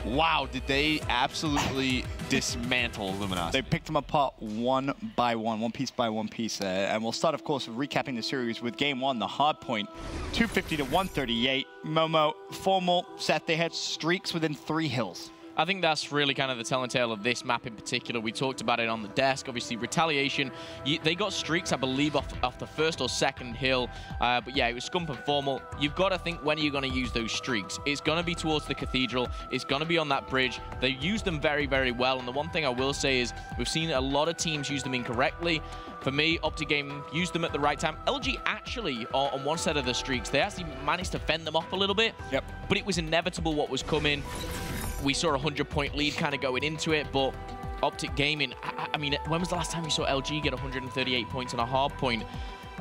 wow, did they absolutely dismantle Luminosity. They picked them apart one by one, one piece by one piece. And we'll start, of course, recapping the series with game one, the Hardpoint, 250 to 138. Momo, Formal, Seth, they had streaks within 3 hills. I think that's really kind of the telling tale of this map in particular. We talked about it on the desk. Obviously, Retaliation, they got streaks, I believe, off the first or second hill. But yeah, it was Scump and Formal. You've got to think, when are you going to use those streaks? It's going to be towards the Cathedral. It's going to be on that bridge. They used them very, very well. And the one thing I will say is we've seen a lot of teams use them incorrectly. For me, OpTic Gaming used them at the right time. LG actually, on one set of the streaks, they actually managed to fend them off a little bit. Yep. But it was inevitable what was coming. We saw a 100-point lead kind of going into it, but OpTic Gaming, I mean, when was the last time you saw LG get 138 points on a hard point?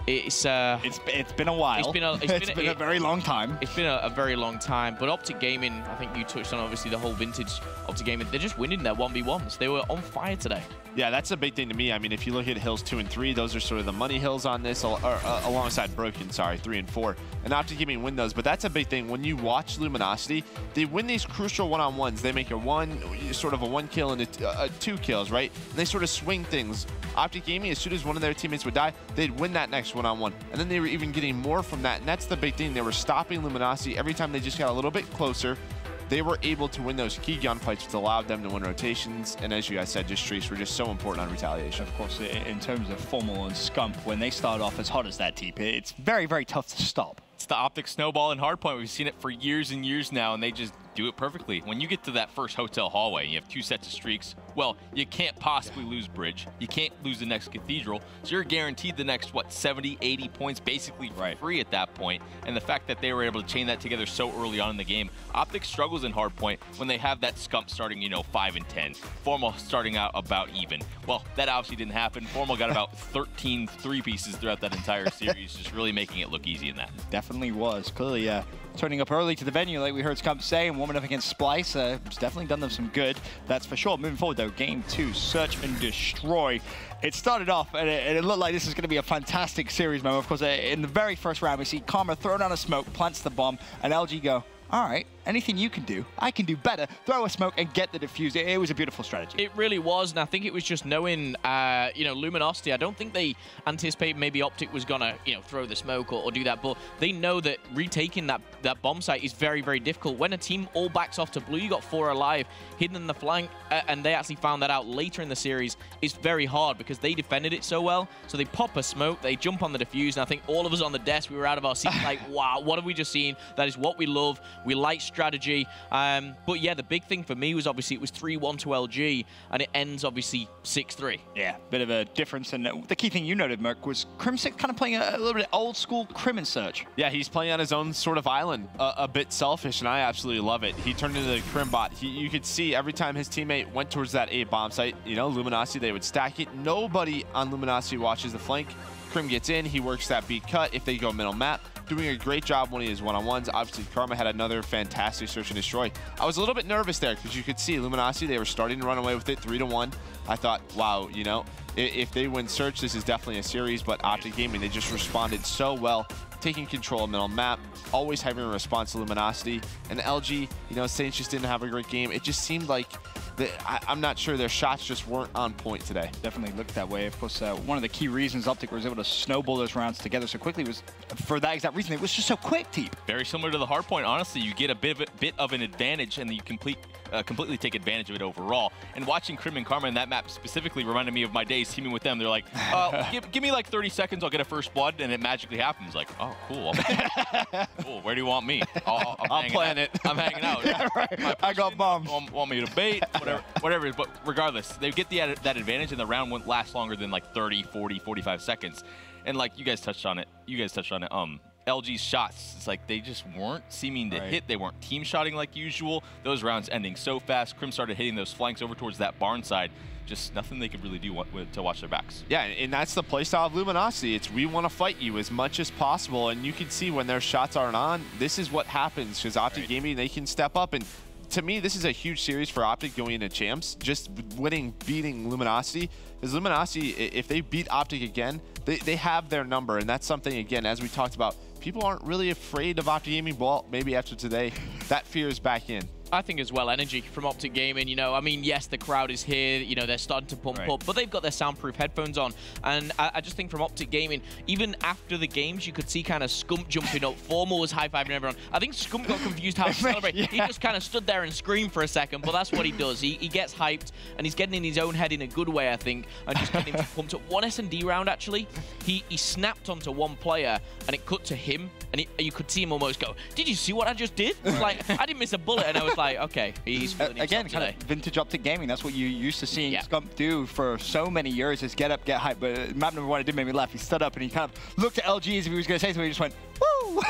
It's been a while. It's been a very long time. It's been a very long time. But OpTic Gaming, I think you touched on obviously the whole vintage OpTic Gaming. They're just winning their 1v1s. They were on fire today. Yeah, that's a big thing to me. I mean, if you look at hills 2 and 3, those are sort of the money hills on this, alongside Broken, sorry, 3 and 4. And OpTic Gaming win those, but that's a big thing. When you watch Luminosity, they win these crucial one-on-ones. They make a 1 kill and a 2 kills, right? And they sort of swing things. OpTic Gaming, as soon as one of their teammates would die, they'd win that next one-on-one. And then they were even getting more from that, and that's the big thing. They were stopping Luminosity every time they just got a little bit closer. They were able to win those key gunfights, which allowed them to win rotations. And as you guys said, just streaks were just so important on Retaliation. Of course, in terms of Formal and Scump, when they start off as hot as that team, it's very, very tough to stop. It's the OpTic snowball in Hardpoint. We've seen it for years and years now, and they just do it perfectly. When you get to that first hotel hallway and you have 2 sets of streaks, well, you can't possibly lose Bridge. You can't lose the next Cathedral. So you're guaranteed the next, what, 70, 80 points basically free at that point. And the fact that they were able to chain that together so early on in the game. OpTic struggles in Hardpoint when they have that Scump starting, you know, 5 and 10. Formal starting out about even. Well, that obviously didn't happen. Formal got about 13 3-pieces throughout that entire series, just really making it look easy in that. Definitely was. Clearly, turning up early to the venue, like we heard Scump say, and warming up against Splice, it's definitely done them some good. That's for sure. Moving forward, though, game 2, Search and Destroy. It started off, and it looked like this is going to be a fantastic series, Mo. Of course, in the very first round, we see Karma throw down a smoke, plants the bomb, and LG go, all right, anything you can do, I can do better. Throw a smoke and get the defuse. It was a beautiful strategy. It really was, and I think it was just knowing, you know, Luminosity. I don't think they anticipated maybe OpTic was going to, you know, throw the smoke or do that, but they know that retaking that bomb site is very, very difficult. When a team all backs off to blue, you got 4 alive, hidden in the flank, and they actually found that out later in the series. It's very hard because they defended it so well. So they pop a smoke, they jump on the defuse, and I think all of us on the desk, we were out of our seats like, wow, what have we just seen? That is what we love. We like strategy. But yeah, the big thing for me was obviously it was 3-1 to LG, and it ends obviously 6-3. Yeah, bit of a difference. And the key thing you noted, Merc, was Crim6 kind of playing a little bit old school Crim and Search. Yeah, he's playing on his own sort of island, a bit selfish, and I absolutely love it. He turned into the Crim bot. You could see every time his teammate went towards that A bomb site, you know, Luminosity, they would stack it. Nobody on Luminosity watches the flank. Crim gets in, he works that B cut. If they go middle map, doing a great job winning his one-on-ones. Obviously, Karma had another fantastic search and destroy. I was a little bit nervous there because you could see Luminosity, they were starting to run away with it 3-1. I thought, wow, you know, if they win search, this is definitely a series, but OpTic Gaming, they just responded so well, taking control of middle map, always having a response to Luminosity. And LG, you know, Saints just didn't have a great game. It just seemed like I'm not sure their shots just weren't on point today. Definitely looked that way. Of course, one of the key reasons OpTic was able to snowball those rounds together so quickly was for that exact reason. It was just so quick, Teep. Very similar to the Hardpoint. Honestly, you get a bit of an advantage, and you completely take advantage of it overall. And watching Crim and Karma in that map specifically reminded me of my days teaming with them. They're like, give me like 30 seconds, I'll get a first blood, and it magically happens. Like, oh, cool. Cool. Where do you want me? I'm playing it. I'm hanging out. Yeah, right. I got bombs. Want me to bait? Whatever. But regardless, they get that advantage, and the round won't last longer than like 30, 40, 45 seconds. And like you guys touched on it. LG's shots, it's like they just weren't seeming to hit. They weren't team shotting like usual. Those rounds ending so fast. Crim started hitting those flanks over towards that barn side. Just nothing they could really do to watch their backs. Yeah, and that's the playstyle of Luminosity. It's we want to fight you as much as possible, and you can see when their shots aren't on, this is what happens, because OpTic Gaming, they can step up. And to me, this is a huge series for OpTic going into champs, just beating Luminosity. Because Luminosity, if they beat OpTic again, they have their number, and that's something, again, as we talked about, people aren't really afraid of OpTic Gaming. Well, maybe after today, that fear is back in. I think as well, energy from OpTic Gaming, you know, I mean, yes, the crowd is here, you know, they're starting to pump up, but they've got their soundproof headphones on. And I just think from OpTic Gaming, even after the games, you could see kind of Scump jumping up. Formal was high-fiving everyone. I think Scump got confused how to celebrate. He just kind of stood there and screamed for a second, but that's what he does. He gets hyped, and he's getting in his own head in a good way, I think, and just getting him pumped up. One S&D round, actually, he snapped onto one player, and it cut to him, and you could see him almost go, did you see what I just did? Like, I didn't miss a bullet, and I was like, okay, he's again, kind of vintage OpTic Gaming. That's what you used to seeing Scump do for so many years, is get up, get hype. But map number one, it did make me laugh. He stood up and he kind of looked at LG as if he was going to say something. He just went, woo!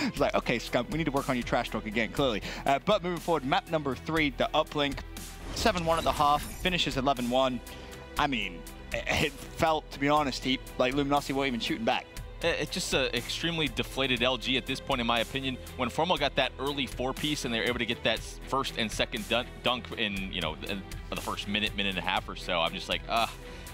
It's like, okay, Scump, we need to work on your trash talk again, clearly. But moving forward, map number 3, the Uplink, 7-1 at the half, finishes 11-1. I mean, it felt, to be honest, like Luminosity weren't even shooting back. It's just an extremely deflated LG at this point, in my opinion. When Formal got that early 4-piece and they were able to get that first and second dunk in, you know, the first minute and a half or so, I'm just like,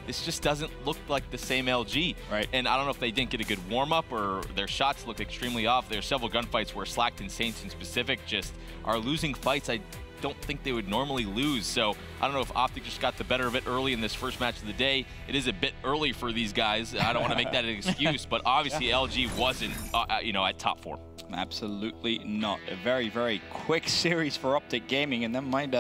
this just doesn't look like the same LG. Right. And I don't know if they didn't get a good warm-up or their shots looked extremely off. There's several gunfights where Slacked and Saints in specific just are losing fights I don't think they would normally lose. So I don't know if OpTic just got the better of it early in this first match of the day. It is a bit early for these guys. I don't want to make that an excuse, but obviously LG wasn't, you know, at top 4. Absolutely not. A very, very quick series for OpTic Gaming, and that might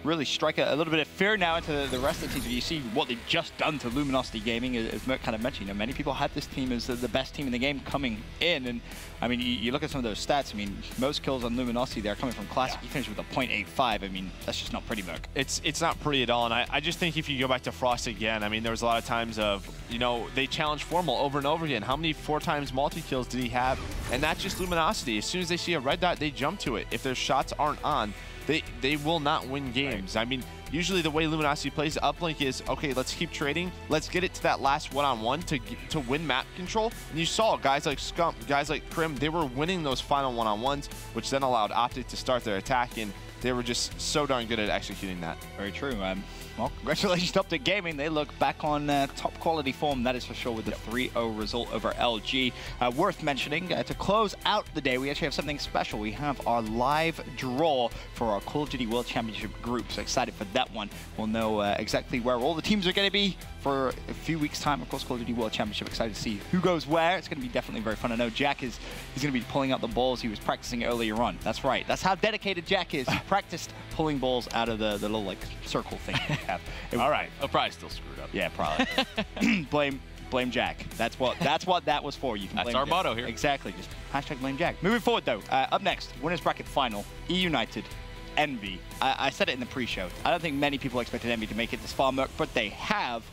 really strike a little bit of fear now into the rest of the teams. You see what they've just done to Luminosity Gaming, as Merc kind of mentioned. You know, many people had this team as the best team in the game coming in, and I mean, you look at some of those stats. I mean, most kills on Luminosity, they're coming from Classic. You finish with a .85. I mean, that's just not pretty, Merc. It's not pretty at all, and I just think if you go back to Frost again, I mean, there was a lot of times of, you know, they challenged Formal over and over again. How many 4 times multi-kills did he have? And that's just Luminosity. As soon as they see a red dot, they jump to it. If their shots aren't on, they will not win games. I mean, usually the way Luminosity plays Uplink is, okay, let's keep trading. Let's get it to that last one-on-one to win map control. And you saw guys like Scump, guys like Crim, they were winning those final one-on-ones, which then allowed OpTic to start their attack, and they were just so darn good at executing that. Very true. Well, congratulations to OpTic Gaming. They look back on top quality form, that is for sure, with the 3-0 result over LG. Worth mentioning, to close out the day, we actually have something special. We have our live draw for our Call of Duty World Championship group. So excited for that one. We'll know exactly where all the teams are going to be for a few weeks' time. Of course, Call of Duty World Championship. Excited to see who goes where. It's going to be definitely very fun. I know Jack he's going to be pulling out the balls he was practicing earlier on. That's right. That's how dedicated Jack is. He practiced pulling balls out of the little, like, circle thing they have. All right. I'll probably still screwed up. Yeah, probably. Blame Jack. That's what that was for. You can That's blame our Jack. motto here. Exactly. Just hashtag blame Jack. Moving forward, though, up next, winners bracket final, E-United, Envy. I said it in the pre-show. I don't think many people expected Envy to make it this far, Merc, but they have.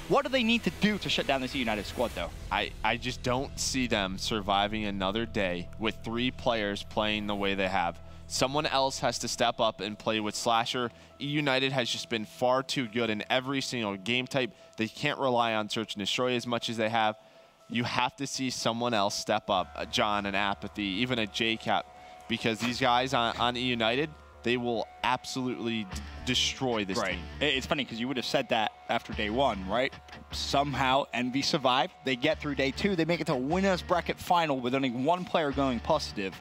What do they need to do to shut down this E-United squad, though? I just don't see them surviving another day with 3 players playing the way they have. Someone else has to step up and play with Slasher. E-United has just been far too good in every single game type. They can't rely on Search and Destroy as much as they have. you have to see someone else step up, a John, an Apathy, even a JCap, because these guys on United, they will absolutely destroy this team. It's funny because you would have said that after day one, right? Somehow Envy survived. They get through day 2. They make it to a winner's bracket final with only 1 player going positive.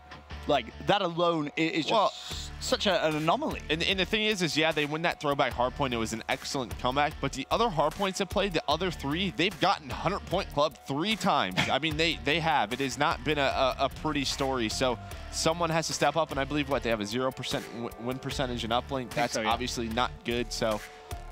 Like, that alone is just such an anomaly. And the thing is, yeah, they win that throwback hardpoint. It was an excellent comeback. But the other hardpoints that played, the other 3, they've gotten 100-point club 3 times. I mean, they have. It has not been a pretty story. So someone has to step up. And I believe, what, they have a 0% win percentage in Uplink. That's obviously not good. So,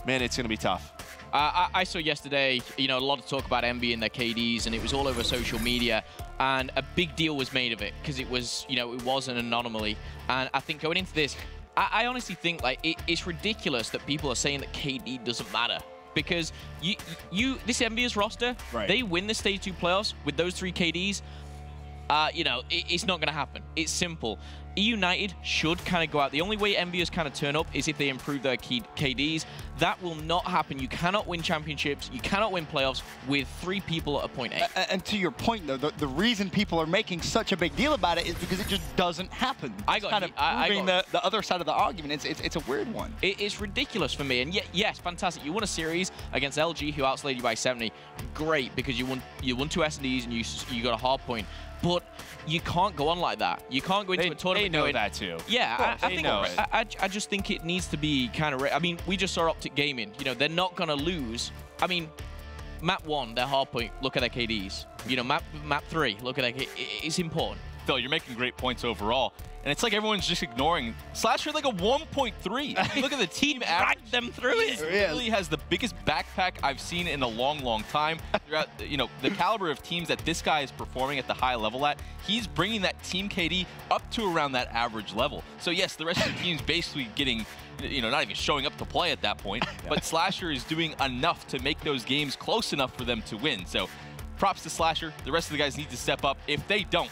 man, it's going to be tough. I saw yesterday, you know, a lot of talk about Envy and their KDs, and it was all over social media, and a big deal was made of it because it was, you know, it was an anomaly. And I think going into this, I honestly think, like, it's ridiculous that people are saying that KD doesn't matter, because this Envious roster, they win the Stage 2 playoffs with those 3 KDs. You know, it's not going to happen. It's simple. United should kind of go out. The only way Envious kind of turn up is if they improve their KDs. That will not happen. You cannot win championships. You cannot win playoffs with 3 people at a point 8. And to your point, though, the reason people are making such a big deal about it is because it just doesn't happen. It's kind of proving the other side of the argument. It's a weird one. It's ridiculous for me. And yet, yes, fantastic. You won a series against LG, who outslayed you by 70. Great, because you won 2 S&Ds and you got a hard point. But you can't go on like that. You can't go into a tournament. They know that too. Yeah, I just think it needs to be kind of. I mean, we just saw OpTic Gaming. You know, they're not gonna lose. I mean, map 1, their hardpoint. Look at their KDs. You know, map 3. Look at that. It's important. Phil, you're making great points overall. And it's like everyone's just ignoring. Slasher like a 1.3. Look at the team average. them through it. He really has the biggest backpack I've seen in a long, long time. Throughout, you know, the caliber of teams that this guy is performing at the high level at, he's bringing that team KD up to around that average level. So yes, the rest of the team's basically getting, you know, not even showing up to play at that point. But Slasher is doing enough to make those games close enough for them to win. So props to Slasher. The rest of the guys need to step up. If they don't,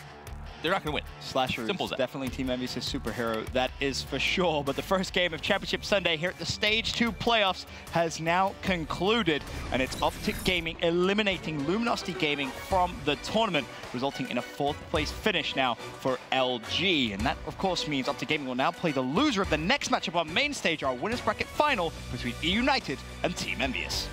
they're not going to win. Slasher is definitely Team Envy's superhero, that is for sure. But the first game of Championship Sunday here at the Stage 2 playoffs has now concluded, and it's OpTic Gaming eliminating Luminosity Gaming from the tournament, resulting in a 4th place finish now for LG. And that, of course, means OpTic Gaming will now play the loser of the next matchup on main stage, our winners bracket final between United and Team Envious.